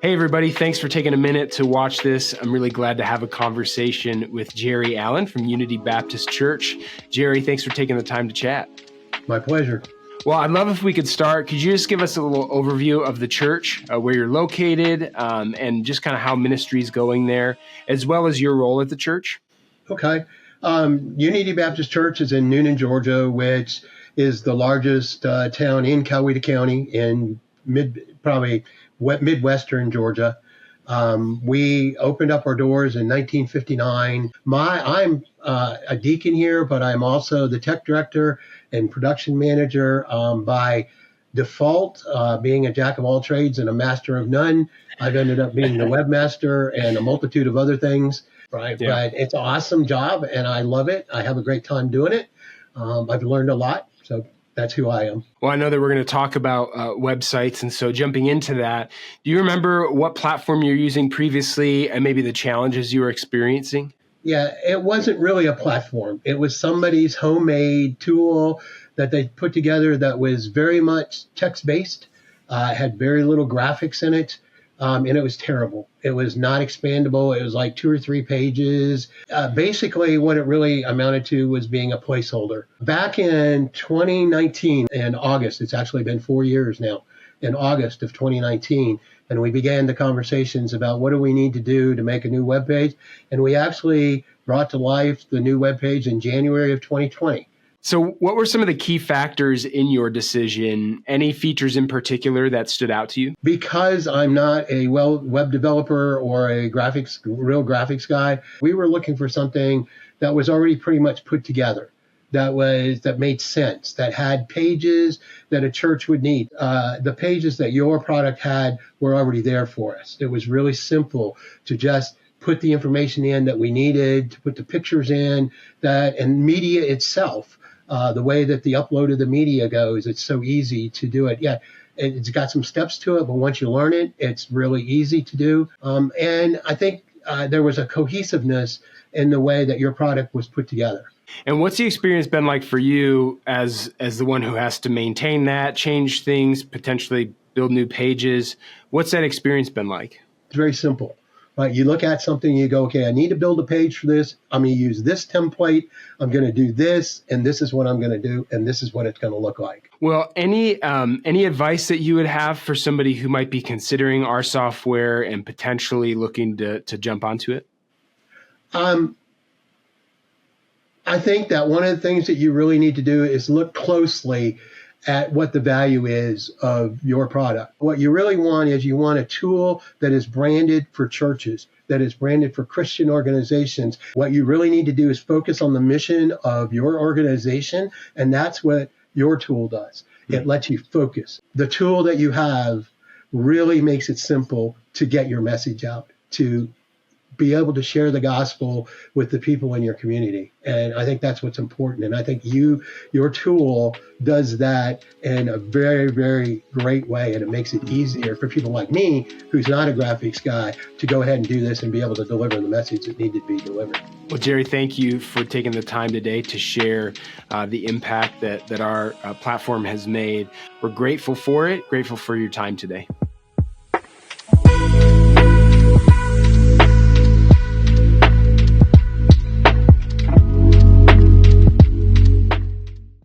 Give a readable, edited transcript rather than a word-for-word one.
Hey, everybody. Thanks for taking a minute to watch this. I'm really glad to have a conversation with Jerry Allen from Unity Baptist Church. Jerry, thanks for taking the time to chat. My pleasure. Well, I'd love if we could start. Could you just give us a little overview of the church, where you're located, and just kind of how ministry is going there, as well as your role at the church? Okay. Unity Baptist Church is in Newnan, Georgia, which is the largest town in Coweta County in Midwestern Georgia. We opened up our doors in 1959. I'm a deacon here, but I'm also the tech director and production manager. By default, being a jack of all trades and a master of none, I've ended up being the webmaster and a multitude of other things. Right, yeah. But it's an awesome job, and I love it. I have a great time doing it. I've learned a lot, so that's who I am. Well, I know that we're going to talk about websites, and so jumping into that, do you remember what platform you're using previously and maybe the challenges you were experiencing? Yeah, it wasn't really a platform. It was somebody's homemade tool that they put together that was very much text-based, had very little graphics in it. And it was terrible. It was not expandable. It was like 2 or 3 pages. Basically, what it really amounted to was being a placeholder. Back in 2019, in August, it's actually been 4 years now, in August of 2019, and we began the conversations about what do we need to do to make a new webpage. And we actually brought to life the new webpage in January of 2020. So what were some of the key factors in your decision? Any features in particular that stood out to you? Because I'm not a web developer or a real graphics guy, we were looking for something that was already pretty much put together, that made sense, that had pages that a church would need. The pages that your product had were already there for us. It was really simple to just put the information in that we needed, to put the pictures in, and media itself. The way that the upload of the media goes, it's so easy to do it. Yeah, it's got some steps to it, but once you learn it, it's really easy to do. And I think there was a cohesiveness in the way that your product was put together. And what's the experience been like for you as the one who has to maintain that, change things, potentially build new pages? What's that experience been like? It's very simple. Right, you look at something, you go, okay, I need to build a page for this. I'm going to use this template. I'm going to do this, and this is what I'm going to do, and this is what it's going to look like. Well, any advice that you would have for somebody who might be considering our software and potentially looking to jump onto it? I think that one of the things that you really need to do is look closely at what the value is of your product. What you really want is you want a tool that is branded for churches, that is branded for Christian organizations. What you really need to do is focus on the mission of your organization, and that's what your tool does. It lets you focus. The tool that you have really makes it simple to get your message out, to be able to share the gospel with the people in your community. And I think that's what's important. And I think your tool does that in a very, very great way. And it makes it easier for people like me, who's not a graphics guy, to go ahead and do this and be able to deliver the message that needed to be delivered. Well, Jerry, thank you for taking the time today to share the impact that our platform has made. We're grateful for it, grateful for your time today.